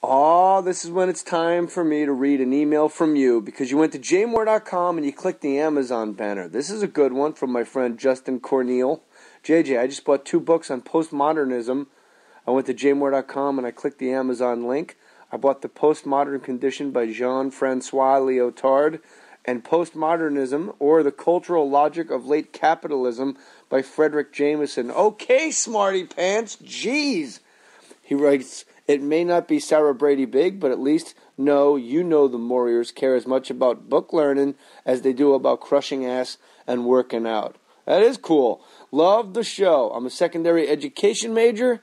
Oh, this is when it's time for me to read an email from you because you went to jmohr.com and you clicked the Amazon banner. This is a good one from my friend Justin Corneal. JJ, I just bought 2 books on postmodernism. I went to jmohr.com and I clicked the Amazon link. I bought The Postmodern Condition by Jean-Francois Lyotard and Postmodernism, or The Cultural Logic of Late Capitalism by Frederick Jameson. Okay, smarty pants, jeez. He writes, it may not be Sarah Brady big, but at least you know the Warriors care as much about book learning as they do about crushing ass and working out. That is cool. Love the show. I'm a secondary education major,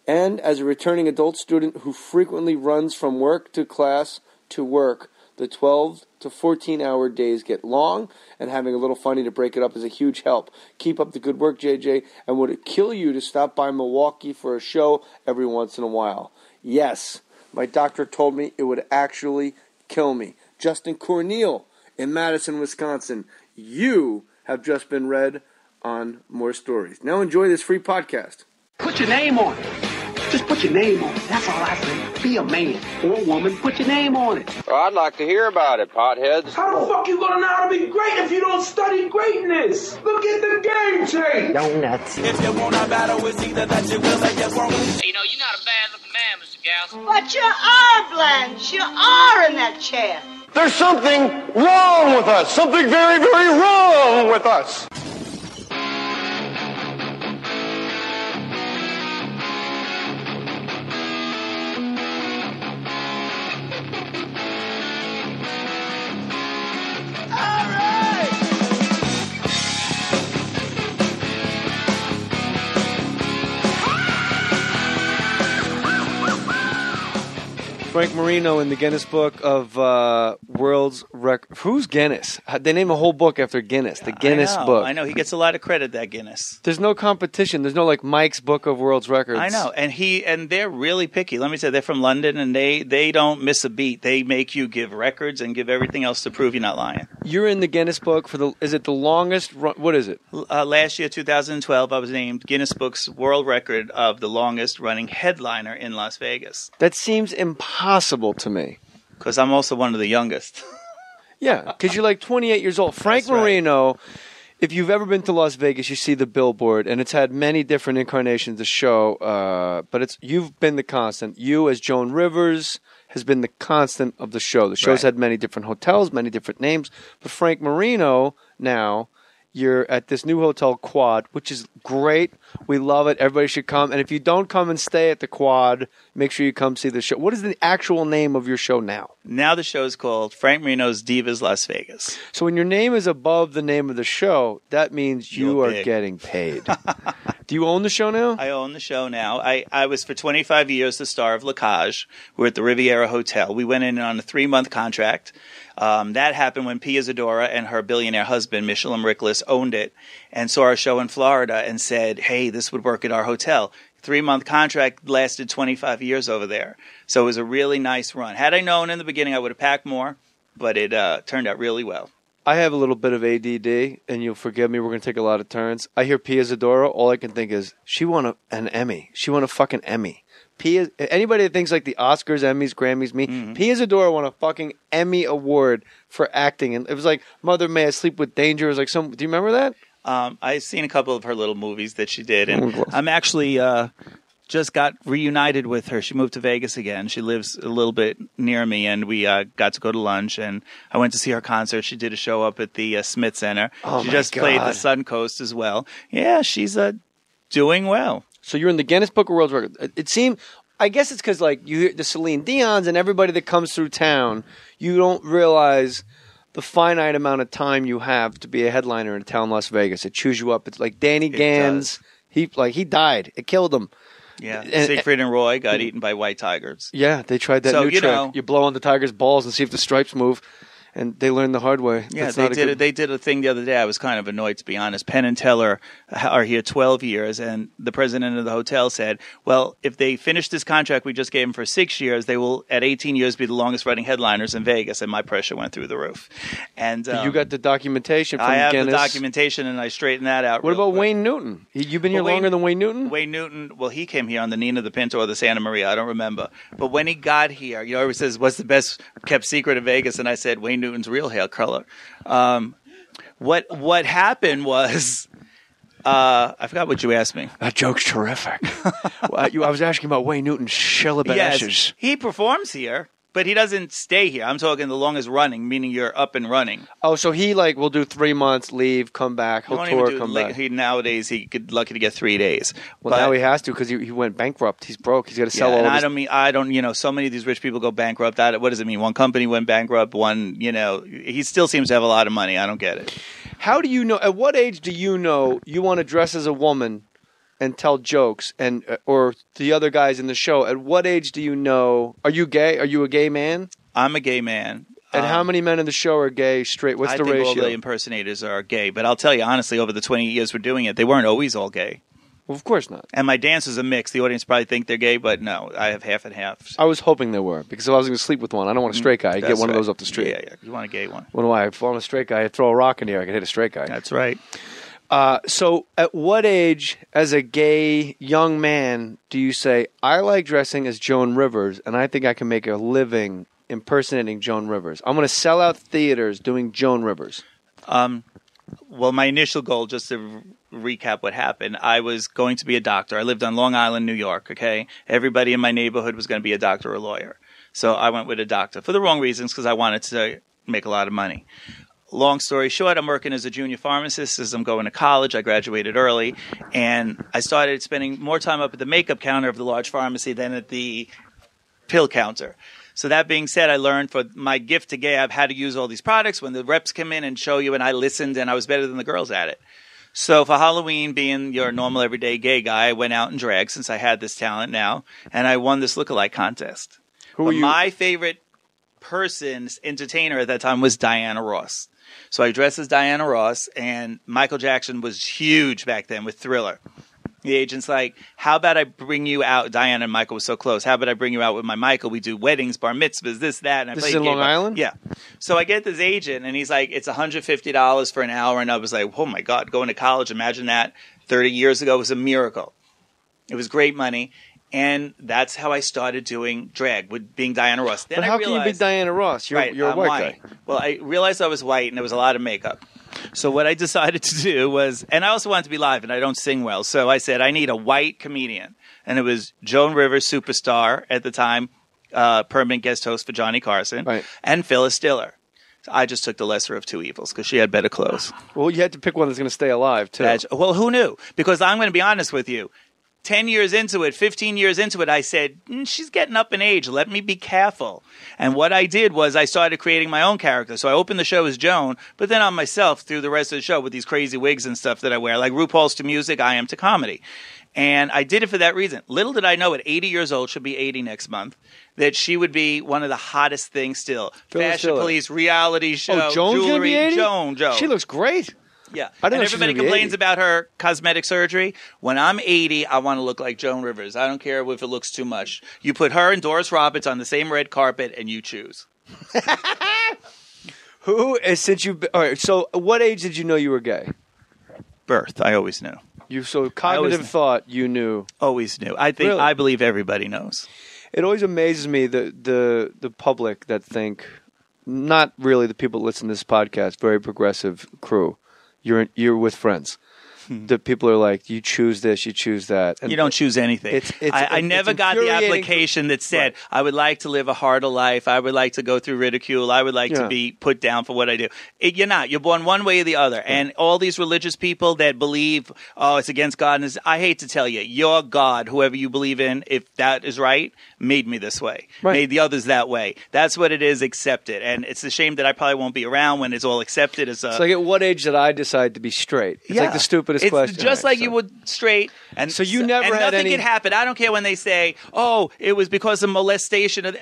and as a returning adult student who frequently runs from work to class to work, the 12 to 14-hour days get long, and having a little funny to break it up is a huge help. Keep up the good work, JJ, and would it kill you to stop by Milwaukee for a show every once in a while? Yes, my doctor told me it would actually kill me. Justin Corneal in Madison, Wisconsin. You have just been read on More Stories. Now enjoy this free podcast. Put your name on it. Just put your name on it. That's all I say. Be a man or a woman. Put your name on it. Well, I'd like to hear about it, potheads. How the fuck you gonna know how to be great if you don't study greatness? Look at the game change. Donuts. If you want a battle, it's either that you will or you won't. You know, you're not a bad-looking man, Mr. Gals. But you are, Blanche. You are in that chair. There's something wrong with us. Something very, very wrong with us. Frank Marino in the Guinness Book of World's Record. Who's Guinness? They name a whole book after Guinness. The Guinness Book. I know. He gets a lot of credit, that Guinness. There's no competition. There's no like Mike's Book of World's Records. I know. And they're really picky. Let me say, they're from London, and they don't miss a beat. They make you give records and give everything else to prove you're not lying. You're in the Guinness Book for is it the longest run? What is it? Last year, 2012, I was named Guinness Book's world record of the longest running headliner in Las Vegas. That seems impossible to me. Because I'm also one of the youngest. Yeah, because you're like 28 years old. Frank Marino, if you've ever been to Las Vegas, you see the billboard, and it's had many different incarnations of the show, but you've been the constant. You, as Joan Rivers, has been the constant of the show. The show's had many different hotels, many different names, but Frank Marino now... You're at this new hotel, Quad, which is great. We love it. Everybody should come. And if you don't come and stay at the Quad, make sure you come see the show. What is the actual name of your show now? Now the show is called Frank Marino's Divas Las Vegas. So when your name is above the name of the show, that means you are getting paid. Do you own the show now? I own the show now. I was for 25 years the star of La Cage. We're at the Riviera Hotel. We went in on a 3-month contract. That happened when Pia Zadora and her billionaire husband, Michel Rickless, owned it and saw our show in Florida and said, hey, this would work at our hotel. 3-month contract lasted 25 years over there. So it was a really nice run. Had I known in the beginning, I would have packed more, but it turned out really well. I have a little bit of ADD, and you'll forgive me. We're going to take a lot of turns. I hear Pia Zadora. All I can think is, she won an Emmy. She won a fucking Emmy. Anybody that thinks like the Oscars, Emmys, Grammys, Pia Zadora won a fucking Emmy award for acting, and it was like Mother May I Sleep with Danger. It was like do you remember that? I've seen a couple of her little movies that she did, and I'm actually just got reunited with her. She moved to Vegas again. She lives a little bit near me, and we got to go to lunch, and I went to see her concert. She did a show up at the Smith Center. She just played the Suncoast as well. Yeah, she's doing well. So you're in the Guinness Book of World Records. It seemed, I guess it's because like you hear the Celine Dion's and everybody that comes through town, you don't realize the finite amount of time you have to be a headliner in a town, Las Vegas. It chews you up. It's like Danny Gans. He died. It killed him. Yeah, Siegfried and Roy got eaten by white tigers. Yeah, they tried that new trick. You blow on the tiger's balls and see if the stripes move. And they learned the hard way. Yeah, they did a thing the other day. I was kind of annoyed, to be honest. Penn and Teller are here 12 years, and the president of the hotel said, well, if they finish this contract we just gave them for 6 years, they will, at 18 years, be the longest-running headliners in Vegas. And my pressure went through the roof. And you got the documentation from I have Guinness. the documentation, and I straightened that out. What about quick. Wayne Newton? You've been here longer than Wayne Newton? Wayne Newton, well, he came here on the Nina, the Pinto, or the Santa Maria. I don't remember. But when he got here, he always says, what's the best kept secret in Vegas? And I said, Wayne Newton's real hair color. What happened was, I forgot what you asked me. That joke's terrific. I was asking about Wayne Newton's Shillabashes. Yes, he performs here. But he doesn't stay here. I'm talking the longest running, meaning you're up and running. Oh, so he will do 3 months, leave, come back, he'll tour, come back. Nowadays, he could lucky to get 3 days. Well, now he has to because he went bankrupt. He's broke. He's got to sell all. And I don't. So many of these rich people go bankrupt. What does it mean? One company went bankrupt. He still seems to have a lot of money. I don't get it. How do you know? At what age do you know you want to dress as a woman and tell jokes, and or the other guys in the show? At what age do you know? Are you gay? Are you a gay man? I'm a gay man. And how many men in the show are gay, straight? What's the ratio? I think all the impersonators are gay. But I'll tell you honestly, over the 20 years we're doing it, they weren't always all gay. Well, of course not. And my dance is a mix. The audience probably think they're gay, but no, I have half and half. I was hoping they were, because if I was going to sleep with one, I don't want a straight guy. I get one of those off the street. Yeah. You want a gay one. What do I? If I'm a straight guy, I throw a rock in here, I can hit a straight guy. That's right. So at what age, as a gay young man, do you say, I like dressing as Joan Rivers, and I think I can make a living impersonating Joan Rivers? I'm going to sell out theaters doing Joan Rivers. Well, my initial goal, just to recap what happened, I was going to be a doctor. I lived on Long Island, New York, okay? Everybody in my neighborhood was going to be a doctor or a lawyer. So I went with a doctor for the wrong reasons, because I wanted to make a lot of money. Long story short, I'm working as a junior pharmacist as I'm going to college. I graduated early, and I started spending more time up at the makeup counter of the large pharmacy than at the pill counter. So that being said, I learned for my gift to gab how to use all these products when the reps come in and show you, and I listened, and I was better than the girls at it. So for Halloween, being your normal everyday gay guy, I went out and drag, since I had this talent now, and I won this lookalike contest. Who were you? My favorite entertainer at that time was Diana Ross. So I dressed as Diana Ross, and Michael Jackson was huge back then with Thriller. The agent's like, how about I bring you out? Diana and Michael were so close. How about I bring you out with my Michael? We do weddings, bar mitzvahs, this, that. And I this is in Long Island? Yeah. So I get this agent, and he's like, it's $150 for an hour. And I was like, oh, my God, going to college, imagine that. 30 years ago was a miracle. It was great money. And that's how I started doing drag, with being Diana Ross. Then but how can you be Diana Ross? You're a white guy. Well, I realized I was white, and there was a lot of makeup. So what I decided to do was, and I also wanted to be live, and I don't sing well. So I said, I need a white comedian. And it was Joan Rivers, superstar at the time, permanent guest host for Johnny Carson, and Phyllis Diller. So I just took the lesser of two evils, because she had better clothes. Well, you had to pick one that's going to stay alive, too. Well, who knew? Because I'm going to be honest with you. 10 years into it, 15 years into it, I said, she's getting up in age. Let me be careful. And what I did was I started creating my own character. So I opened the show as Joan, but then on myself through the rest of the show with these crazy wigs and stuff that I wear. Like RuPaul's to music, I am to comedy. And I did it for that reason. Little did I know at 80 years old, she'll be 80 next month, that she would be one of the hottest things still. Fashion Police, reality show, Joan's jewelry. Gonna be 80? Joan. She looks great. Yeah, and everybody complains about her cosmetic surgery. When I'm 80, I want to look like Joan Rivers. I don't care if it looks too much. You put her and Doris Roberts on the same red carpet, and you choose. All right, so what age did you know you were gay? Birth. I always knew. Cognitive thought, you knew. Always knew. I think. Really? I believe everybody knows. It always amazes me the public that think, not really the people that listen to this podcast, very progressive crew. You're with friends. The people are like, you choose this, you choose that. And you don't choose anything. I never got the application that said, I would like to live a harder life. I would like to go through ridicule. I would like to be put down for what I do. You're not. You're born one way or the other. And all these religious people that believe, it's against God. And I hate to tell you, your God, whoever you believe in, if that is right, made me this way. Made the others that way. That's what it is, accept it. And it's a shame that I probably won't be around when it's all accepted. It's like, at what age did I decide to be straight? It's like the stupidest question. It's just like you would straight. And so you never had nothing can happen. I don't care when they say, it was because of molestation.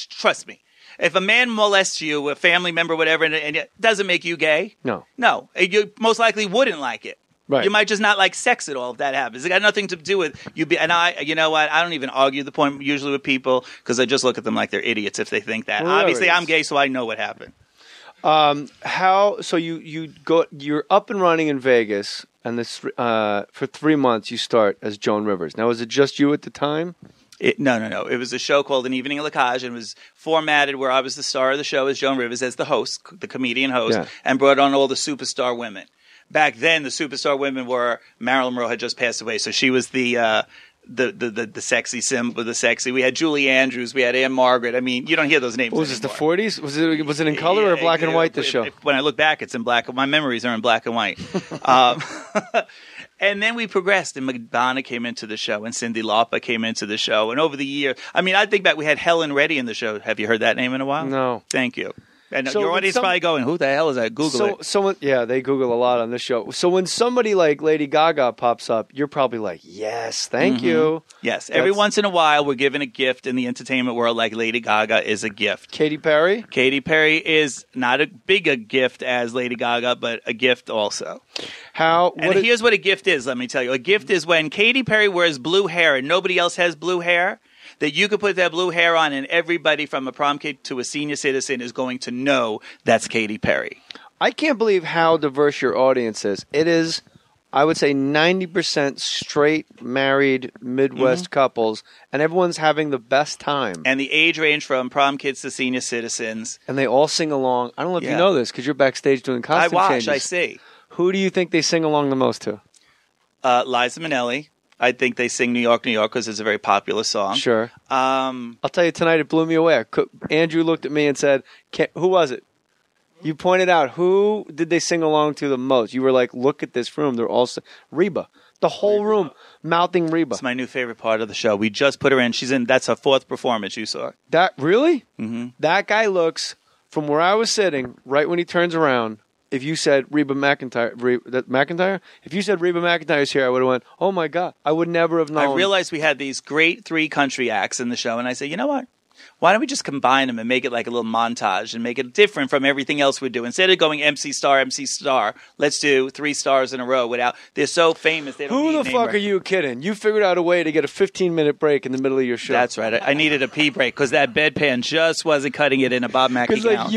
Trust me. If a man molests you, a family member, whatever, and it doesn't make you gay, No. You most likely wouldn't like it. Right. You might just not like sex at all if that happens. It got nothing to do with you. And you know what? I don't even argue the point usually with people because I just look at them like they're idiots if they think that. Well, obviously, I'm gay, so I know what happened. So you're up and running in Vegas, and this for 3 months you start as Joan Rivers. Now, was it just you at the time? No. It was a show called An Evening at Lacage, and it was formatted where I was the star of the show as Joan Rivers, as the host, the comedian host, and brought on all the superstar women. Back then, the superstar women were Marilyn Monroe had just passed away, so she was the sexy symbol, the sexy. We had Julie Andrews, we had Anne Margaret. I mean, you don't hear those names. Was this the 40s? Was it in color or black and white? The show. When I look back, it's in black. My memories are in black and white. And then we progressed, and Madonna came into the show, and Cyndi Lauper came into the show, and over the year, I mean, I think back, we had Helen Reddy in the show. Have you heard that name in a while? No. Thank you. And So your when audience probably going, who the hell is that? Google it. They Google a lot on this show. So when somebody like Lady Gaga pops up, you're probably like, yes, thank you. Yes. Every once in a while, we're given a gift in the entertainment world like Lady Gaga is a gift. Katy Perry? Katy Perry is not as big a gift as Lady Gaga, but a gift also. Here's what a gift is, let me tell you. A gift is when Katy Perry wears blue hair and nobody else has blue hair, that you could put that blue hair on and everybody from a prom kid to a senior citizen is going to know that's Katy Perry. I can't believe how diverse your audience is. It is, I would say, 90% straight, married, Midwest couples, and everyone's having the best time. And the age range from prom kids to senior citizens. And they all sing along. I don't know if you know this because you're backstage doing costume changes. I see. Who do you think they sing along the most to? Liza Minnelli. I think they sing New York, New York because it's a very popular song. Sure. I'll tell you tonight, it blew me away. Andrew looked at me and said, who was it? You pointed out, who did they sing along to the most? You were like, look at this room. They're all Reba. The whole room mouthing Reba. It's my new favorite part of the show. We just put her in. That's her 4th performance you saw. That really? Mm-hmm. That guy looks, from where I was sitting, right when he turns around, if you said Reba McEntire, if you said Reba McEntire's here, I would have went, oh my God. I would never have known. I realized we had these great 3 country acts in the show, and I said, you know what? Why don't we just combine them and make it like a little montage and make it different from everything else we do? Instead of going MC star, let's do 3 stars in a row without. They're so famous. They don't Who need the fuck are you kidding? You figured out a way to get a 15-minute break in the middle of your show. That's right. I needed a pee break because that bedpan just wasn't cutting it in a Bob Mackie gown.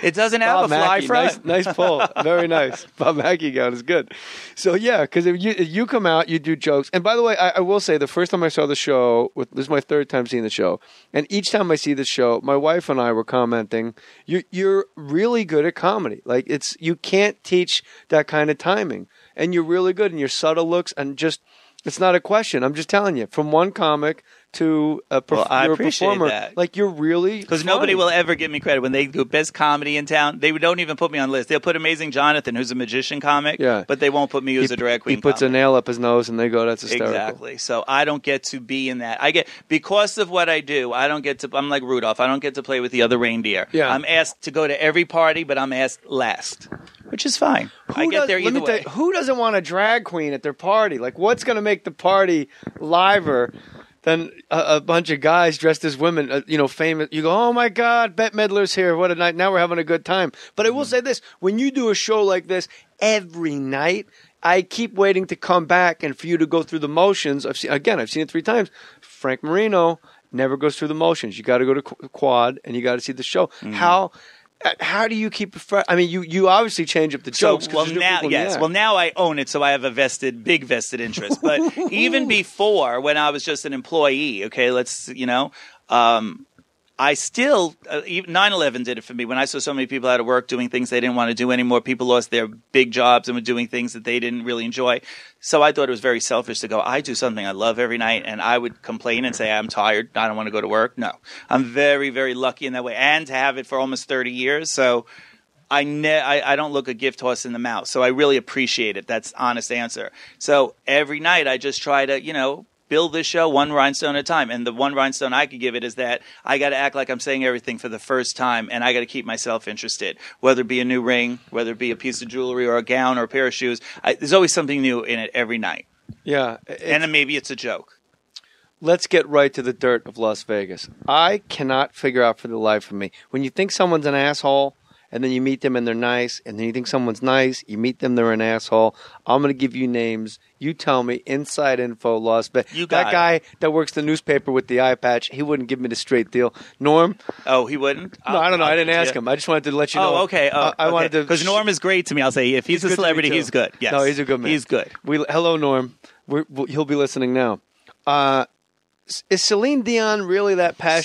It doesn't have a fly front. Nice pull. Very nice. Bob Mackie gown is good. So, yeah, because if you come out, you do jokes. And by the way, I will say the first time I saw the show, this is my 3rd time seeing the show, and each time I see the show, my wife and I were commenting, you're really good at comedy. Like, you can't teach that kind of timing. And you're really good, and your subtle looks, and just, it's not a question. I'm just telling you, from one comic to I appreciate performer. that. Like, you're really because nobody will ever give me credit when they do best comedy in town. They don't even put me on lists. They'll put Amazing Jonathan, who's a magician comic, but they won't put me as a drag queen. He puts a nail up his nose, and they go, "That's hysterical." Exactly. So I don't get to be in that. Because of what I do. I don't get to. I'm like Rudolph. I don't get to play with the other reindeer. Yeah. I'm asked to go to every party, but I'm asked last, which is fine. I get there either way. Who doesn't want a drag queen at their party? Like, what's going to make the party liver than a bunch of guys dressed as women, famous? You go, oh my God, Bette Midler's here. What a night. Now we're having a good time. But I will say this, when you do a show like this every night, I keep waiting to come back and for you to go through the motions. I've seen it 3 times. Frank Marino never goes through the motions. You got to go to Quad and you got to see the show. How do you keep it fresh? I mean, you obviously change up the jokes. Now I own it, so I have a big vested interest. But even before, when I was just an employee, I still, 9/11 did it for me. When I saw so many people out of work doing things they didn't want to do anymore, people lost their big jobs and were doing things that they didn't really enjoy. So I thought it was very selfish to go, I do something I love every night, and I would complain and say, I'm tired, I don't want to go to work. No, I'm very, very lucky in that way. And to have it for almost 30 years, so I don't look a gift horse in the mouth. So I really appreciate it. That's the honest answer. So every night I just try to, build this show one rhinestone at a time. And the one rhinestone I could give it is that I got to act like I'm saying everything for the first time, and I got to keep myself interested, whether it be a new ring, whether it be a piece of jewelry or a gown or a pair of shoes. There's always something new in it every night. Yeah. And then maybe it's a joke. let's get right to the dirt of Las Vegas. I cannot figure out for the life of me. When you think someone's an asshole, and then you meet them and they're nice, and then you think someone's nice, you meet them, they're an asshole. I'm going to give you names. You tell me, inside info, Las Vegas. That guy that works the newspaper with the eye patch, he wouldn't give me the straight deal. Norm? Oh, he wouldn't? No, I don't know. I didn't ask him. I just wanted to let you know. Oh, okay. I wanted to. Because Norm is great to me. I'll say, if he's a celebrity, he's good. Yes. No, he's a good man. He's good. Hello, Norm. He'll be listening now. Is Celine Dion really that passionate?